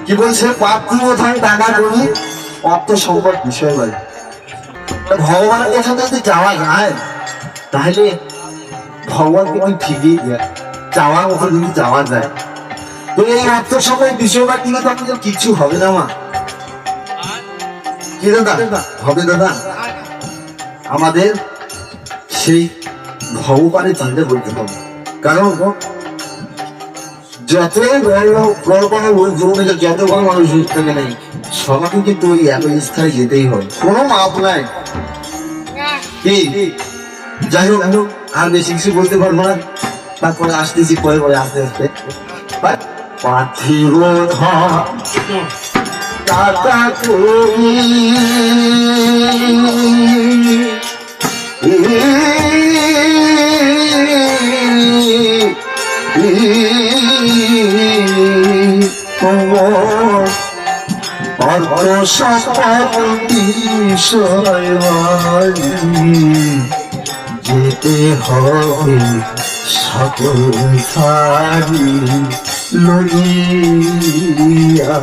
কি বলছে? পাত্রধান টাকা করি অর্থ সম্পদ বিষয় বলে। ভগবানের কাছে যদি যাওয়া যায় তাহলে ভগবান কিন্তু ঠিকই যাওয়ার মতো যদি যাওয়া যায়, তো এই অর্থ সম্পদ বিষয়টা কিন্তু আপনাদের কিছু হবে না মা। কি দাদা হবে? দাদা আমাদের সেই ভগবানের চিন্তা করতে হবে, কারণ যত বড় জীবনে যত বড় মানুষ থাকে নেই, সবাইকে কিন্তু ওই একই স্থানে যেতেই হয়, কোনো মাপ নাই। কি যাই হোক, আর বেশি কিছু বলতে পারবো না, তারপরে আসতেছি পরে পরে আস্তে আস্তে। পার্থিব টাকা করি যেতে হবে সকল সারি লইয়া।